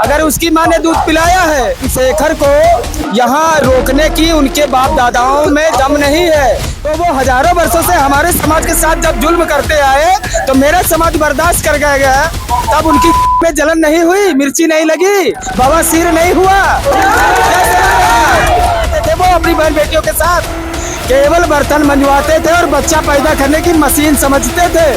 अगर उसकी माँ ने दूध पिलाया है शेखर को यहाँ रोकने की उनके बाप दादाओं में दम नहीं है, तो वो हजारों वर्षों से हमारे समाज के साथ जब जुल्म करते आए तो मेरा समाज बर्दाश्त कर गया, तब उनकी में जलन नहीं हुई, मिर्ची नहीं लगी, बवासीर नहीं हुआ। वो अपनी बहन बेटियों के साथ केवल बर्तन मंजवाते थे और बच्चा पैदा करने की मशीन समझते थे।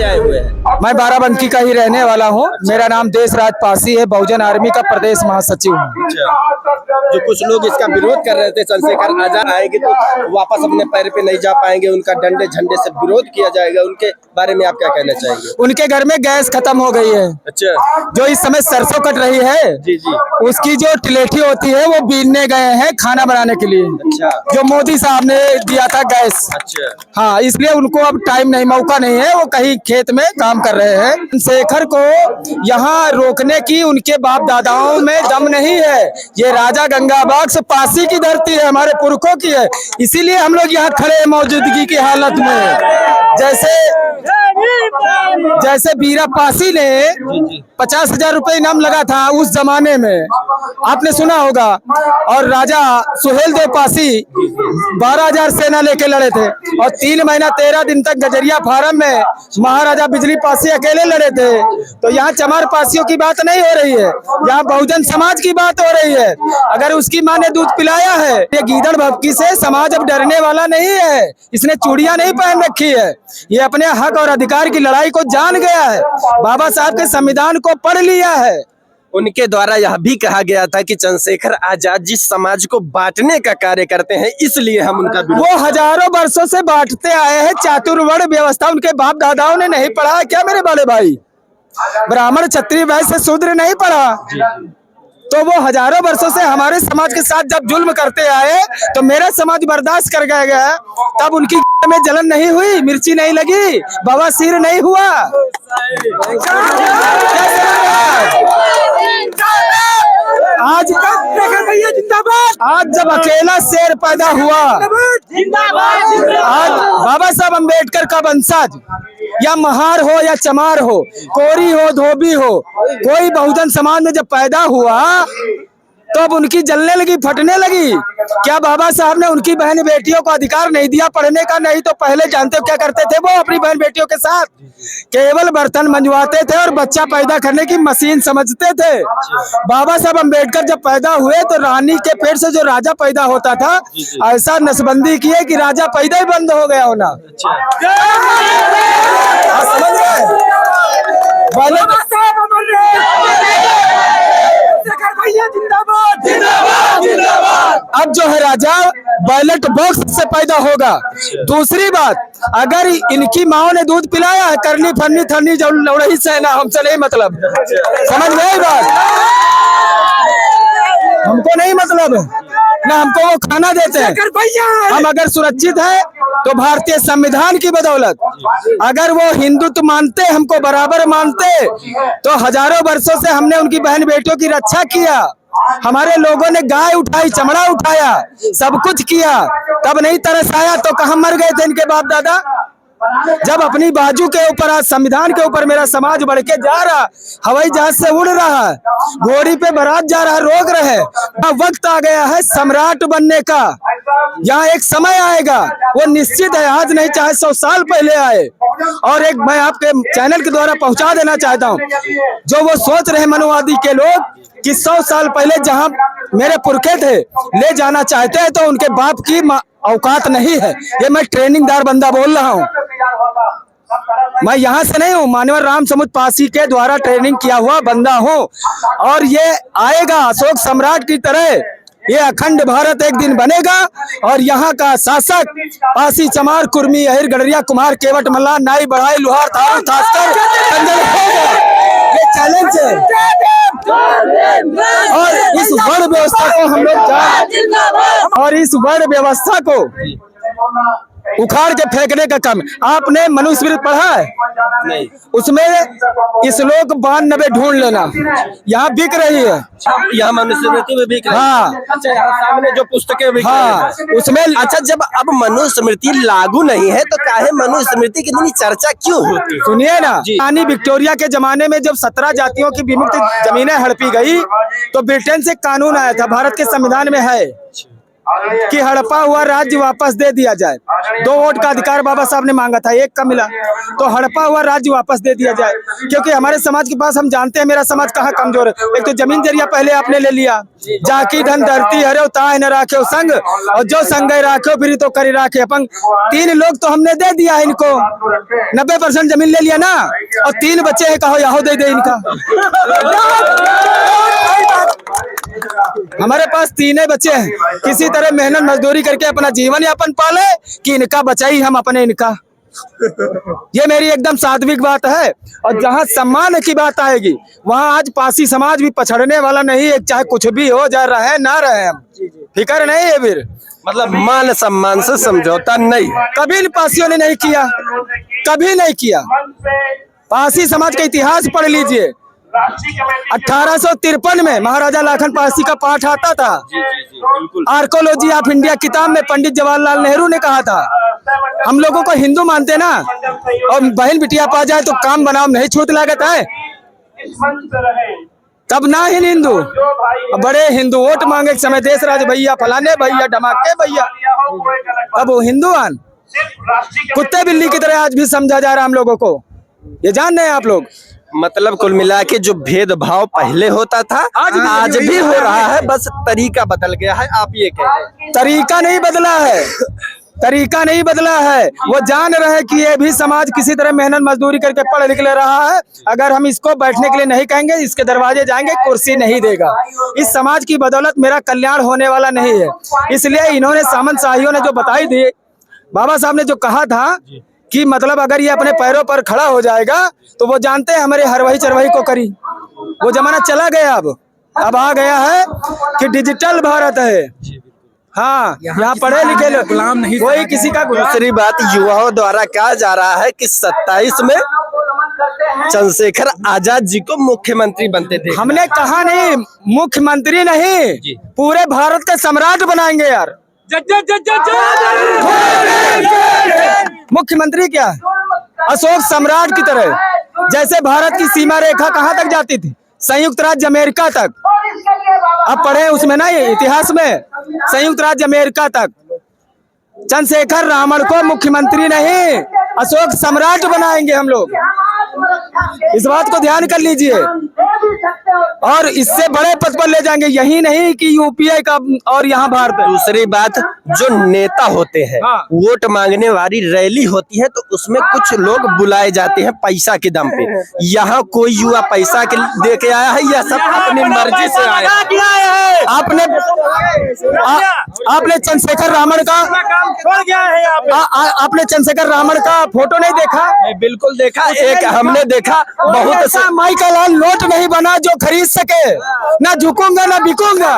आए हुए हैं। मैं बाराबंकी का ही रहने वाला हूँ। मेरा नाम देशराज पासी है, बहुजन आर्मी का प्रदेश महासचिव हूँ। जो कुछ लोग इसका विरोध कर रहे थे, चंद्रशेखर आजाद आएंगे तो वापस अपने पैर पे नहीं जा पाएंगे, उनका डंडे झंडे से विरोध किया जाएगा, उनके बारे में आप क्या कहना चाहेंगे? उनके घर में गैस खत्म हो गई है। अच्छा, जो इस समय सरसों कट रही है, जी जी, उसकी जो टिलेठी होती है वो बीनने गए हैं खाना बनाने के लिए। अच्छा, जो मोदी साहब ने दिया था गैस। अच्छा, हाँ, इसलिए उनको अब टाइम नहीं, मौका नहीं है, वो कहीं खेत में काम कर रहे हैं। शेखर को यहाँ रोकने की उनके बाप दादाओं में दम नहीं है। ये राजा गंगाबाग से पासी की धरती है, हमारे पुरखों की है, इसीलिए हम लोग यहाँ खड़े हैं मौजूदगी की हालत में। जैसे बीरा पासी ने 50,000 रुपए इनाम लगा था उस जमाने में, आपने सुना होगा, और राजा सुहेल देव पासी 12,000 सेना लेके लड़े थे और 3 महीना 13 दिन तक गजरिया फार्म में महाराजा बिजली पासी अकेले लड़े थे। तो यहाँ चमार पासियों की बात नहीं हो रही है, यहाँ बहुजन समाज की बात हो रही है। अगर उसकी माँ ने दूध पिलाया है, ये गीदड़ भभकी से समाज अब डरने वाला नहीं है। इसने चूड़ियां नहीं पहन रखी है, ये अपने हक और अधिकार की लड़ाई को जान गया है, बाबा साहब के संविधान को पढ़ लिया है। उनके द्वारा यह भी कहा गया था कि चंद्रशेखर आजाद जिस समाज को बांटने का कार्य करते हैं, इसलिए हम उनका वो हजारों वर्षों से बांटते आए हैं। चातुर्वर्ण व्यवस्था उनके बाप दादाओं ने नहीं पढ़ा क्या मेरे बड़े भाई? ब्राह्मण क्षत्रिय वैश्य शूद्र नहीं पढ़ा, तो वो हजारों वर्षों से हमारे समाज के साथ जब जुल्म करते आए तो मेरा समाज बर्दाश्त कर गया, तब उनकी में जलन नहीं हुई, मिर्ची नहीं लगी, बवासीर नहीं हुआ। आज जब अकेला शेर पैदा हुआ, आज बाबा साहब अम्बेडकर का वंशज या महार हो या चमार हो, कोरी हो धोबी हो, कोई बहुजन समाज में जब पैदा हुआ तो अब उनकी जलने लगी, फटने लगी। क्या बाबा साहब ने उनकी बहन बेटियों को अधिकार नहीं दिया पढ़ने का? नहीं, तो पहले जानते हो क्या करते थे वो अपनी बहन बेटियों के साथ? केवल बर्तन मंजवाते थे और बच्चा पैदा करने की मशीन समझते थे। बाबा साहब अम्बेडकर जब पैदा हुए तो रानी के पेट से जो राजा पैदा होता था, ऐसा नसबंदी की है कि राजा पैदा ही बंद हो गया होना। समझ रहे? अब जो है राजा बैलेट बॉक्स से पैदा होगा। दूसरी बात, अगर इनकी माओ ने दूध पिलाया है, करनी फरनी थरनी जब लौड़ही सेना, हमसे नहीं मतलब। समझ गए बात? हमको नहीं मतलब ना, हमको वो खाना देते हैं। हम अगर सुरक्षित है तो भारतीय संविधान की बदौलत, अगर वो हिंदुत्व मानते, हमको बराबर मानते, तो हजारों वर्षों से हमने उनकी बहन बेटियों की रक्षा किया। हमारे लोगों ने गाय उठाई, चमड़ा उठाया, सब कुछ किया, तब नहीं तरस आया तो कहाँ मर गए थे इनके बाप दादा? जब अपनी बाजू के ऊपर, आज संविधान के ऊपर मेरा समाज बढ़ के जा रहा, हवाई जहाज से उड़ रहा है, घोड़ी पे बारात जा रहा, रोक रहे, अब वक्त आ गया है सम्राट बनने का। यहाँ एक समय आएगा, वो निश्चित है, आज नहीं चाहे 100 साल पहले आए। और एक मैं आपके चैनल के द्वारा पहुंचा देना चाहता हूँ, जो वो सोच रहे मनुवादी के लोग कि 100 साल पहले जहाँ मेरे पुरखे थे ले जाना चाहते हैं, तो उनके बाप की औकात नहीं है। ये मैं ट्रेनिंगदार बंदा बोल रहा हूँ, मैं यहाँ से नहीं हूँ, मानवर राम समुद्र पासी के द्वारा ट्रेनिंग किया हुआ बंदा हूँ। और ये आएगा अशोक सम्राट की तरह, ये अखंड भारत एक दिन बनेगा और यहाँ का शासक पासी चमार कुर्मी अहिर गडरिया कुमार केवट मल्ला नाई बढ़ाई लुहार थारू थास्कर होगा। ये चैलेंज है और इस वर्ण व्यवस्था को हम लोग और इस वर्ण व्यवस्था को उखाड़ के फेंकने का काम। आपने मनुस्मृति पढ़ा है? नहीं। उसमें श्लोक 92 ढूंढ लेना, यहाँ बिक रही है। यहाँ मनुस्मृति में बिक रही है। हाँ। अच्छा, यहाँ सामने जो पुस्तकें बिक हाँ, रही हैं। उसमें अच्छा, जब अब मनुस्मृति लागू नहीं है तो काहे मनुस्मृति की इतनी चर्चा क्यों होती है? सुनिए ना, जी। रानी विक्टोरिया के जमाने में जब 17 जातियों की विमुक्त जमीनें हड़पी गई तो ब्रिटेन से कानून आया था, भारत के संविधान में है कि हड़पा हुआ राज्य वापस दे दिया जाए। 2 वोट का अधिकार बाबा साहब ने मांगा था, 1 का मिला, तो हड़पा हुआ राज्य वापस दे दिया जाए। क्योंकि हमारे समाज के पास, हम जानते हैं मेरा समाज कहाँ कमजोर है। एक तो जमीन जरिया पहले आपने ले लिया, जाकी धन धरती हरे ताय न राखे संग, और जो संग राखे फिर तो करी राखे अपन। 3 लोग तो हमने दे दिया है इनको, 90% जमीन ले लिया ना, और 3 बच्चे हैं, कहो यहो दे दे इनका। हमारे पास 3 बच्चे हैं, किसी तरह मेहनत मजदूरी करके अपना जीवन यापन पाले कि इनका बचाई हम अपने इनका। ये मेरी एकदम सात्विक बात है। और जहाँ सम्मान की बात आएगी वहाँ आज पासी समाज भी पछड़ने वाला नहीं है, चाहे कुछ भी हो जा रहा है ना रहे, हम फिक्र नहीं है वीर। मतलब मान सम्मान से समझौता नहीं, कभी पासियों ने नहीं किया, कभी नहीं किया। पासी समाज का इतिहास पढ़ लीजिए। 1853 में महाराजा लाखन पारसी का पाठ आता था, आर्कोलॉजी ऑफ इंडिया किताब में पंडित जवाहरलाल नेहरू ने कहा था, हम लोगों को हिंदू मानते ना, और बहन बिटिया पा जाए तो काम बनाओ नहीं छूट लागत है, तब ना ही हिंदू। बड़े हिंदू वोट मांगे के समय देश राज भैया, फलाने भैया, धमाके भैया, अब वो हिंदुआन कुत्ते बिल्ली की तरह आज भी समझा जा रहा हम लोगों को। ये जान रहे हैं आप लोग? मतलब कुल मिला के जो भेदभाव पहले होता था आज भी हो रहा है, बस तरीका बदल गया है, आप ये कह रहे हैं? तरीका नहीं बदला है, तरीका नहीं बदला है। वो जान रहे हैं कि ये भी समाज किसी तरह मेहनत मजदूरी करके पढ़ लिख ले रहा है। अगर हम इसको बैठने के लिए नहीं कहेंगे, इसके दरवाजे जाएंगे, कुर्सी नहीं देगा। इस समाज की बदौलत मेरा कल्याण होने वाला नहीं है। इसलिए इन्होंने सामंत शाहियों ने जो बताई थी, बाबा साहब ने जो कहा था कि मतलब अगर ये अपने पैरों पर खड़ा हो जाएगा तो वो जानते हैं हमारे हरवही चरवही को करी। वो जमाना चला गया, अब आ गया है कि डिजिटल भारत है। हाँ, यहाँ पढ़े लिखे लोग गुलाम नहीं, कोई किसी का गुलाम। दूसरी बात, युवाओं द्वारा कहा जा रहा है कि 27 में चंद्रशेखर आजाद जी को मुख्यमंत्री बनते थे। हमने कहा नहीं, मुख्यमंत्री नहीं, पूरे भारत के सम्राट बनाएंगे यार। मुख्यमंत्री क्या, अशोक सम्राट की तरह। जैसे भारत की सीमा रेखा कहाँ तक जाती थी? संयुक्त राज्य अमेरिका तक। अब पढ़े उसमें ना, ये इतिहास में, संयुक्त राज्य अमेरिका तक। चंद्रशेखर रावण को मुख्यमंत्री नहीं, अशोक सम्राट बनाएंगे हम लोग। इस बात को ध्यान कर लीजिए, और इससे बड़े पद पर ले जाएंगे। यही नहीं कि यूपीए का और यहाँ भारत। दूसरी बात, जो नेता होते हैं, वोट मांगने वाली रैली होती है तो उसमें कुछ लोग बुलाए जाते हैं पैसा के दम पे। यहाँ कोई युवा पैसा के दे के आया है या सब अपनी मर्जी से आया है? आपने चंद्रशेखर रावण का आपने चंद्रशेखर रावण का फोटो नहीं देखा? बिल्कुल देखा, एक हमने देखा। बहुत से माइकल लाल नोट नहीं बना जो खरीद सके, ना झुकूंगा ना बिकूंगा।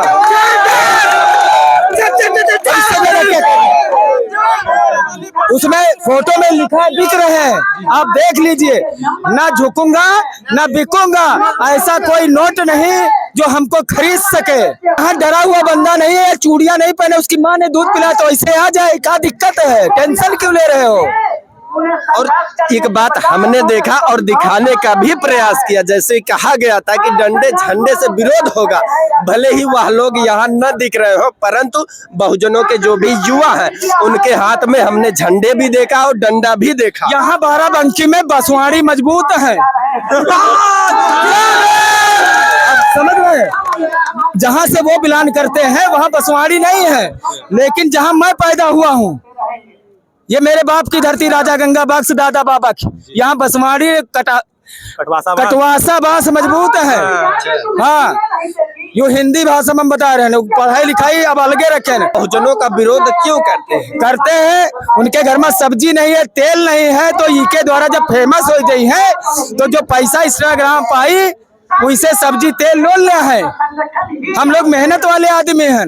उसमें फोटो में लिखा है बिक रहे हैं, आप देख लीजिए। ना झुकूंगा ना बिकूंगा, ऐसा कोई नोट नहीं जो हमको खरीद सके। यहाँ डरा हुआ बंदा नहीं है, चूड़ियां नहीं पहने, उसकी माँ ने दूध पिलाया तो ऐसे आ जाए, क्या दिक्कत है? टेंशन क्यों ले रहे हो? और एक बात हमने देखा और दिखाने का भी प्रयास किया, जैसे कहा गया था कि डंडे झंडे से विरोध होगा, भले ही वह लोग यहाँ न दिख रहे हो, परंतु बहुजनों के जो भी युवा हैं उनके हाथ में हमने झंडे भी देखा और डंडा भी देखा। यहाँ बाराबंकी में बसवाड़ी मजबूत है। समझ रहे, जहाँ से वो बिलोंग करते हैं वहाँ बसवाड़ी नहीं है, लेकिन जहाँ मैं पैदा हुआ हूँ, ये मेरे बाप की धरती, राजा गंगा बख्श दादा बाबा की, यहाँ बसवाड़ी कटवासा बांस मजबूत है। हाँ, यो हिंदी भाषा में हम बता रहे हैं, पढ़ाई लिखाई अब अलगे रखे हैं। बहुजनों का विरोध क्यों करते हैं? करते हैं, उनके घर में सब्जी नहीं है, तेल नहीं है, तो इनके द्वारा जब फेमस हो गई है तो जो पैसा इंस्टाग्राम पाई, उनसे सब्जी तेल लोन ले है। हम लोग मेहनत वाले आदमी हैं,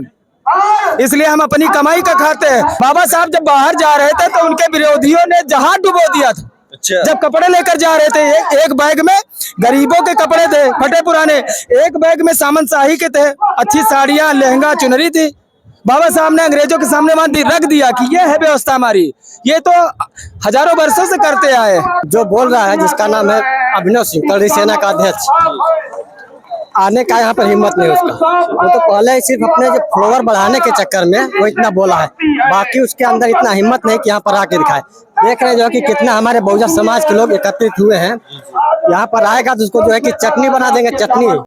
इसलिए हम अपनी कमाई का खाते हैं। बाबा साहब जब बाहर जा रहे थे तो उनके विरोधियों ने जहाज डुबो दिया था। अच्छा। जब कपड़े लेकर जा रहे थे, एक बैग में गरीबों के कपड़े थे फटे पुराने, एक बैग में सामन शाही के थे, अच्छी साड़ियां, लहंगा, चुनरी थी। बाबा साहब ने अंग्रेजों के सामने रख दिया कि ये है व्यवस्था हमारी, ये तो हजारों वर्षों से करते आए। जो बोल रहा है, जिसका नाम है अभिनव सिंह, कड़ी सेना का अध्यक्ष, आने का यहाँ पर हिम्मत नहीं उसका। वो तो पहले ही सिर्फ अपने जो फ्लोवर बढ़ाने के चक्कर में वो इतना बोला है, बाकी उसके अंदर इतना हिम्मत नहीं कि यहाँ पर आके दिखाए। देख रहे जो कि कितना हमारे बहुजन समाज के लोग एकत्रित हुए हैं, यहाँ पर आएगा तो उसको जो है कि चटनी बना देंगे, चटनी।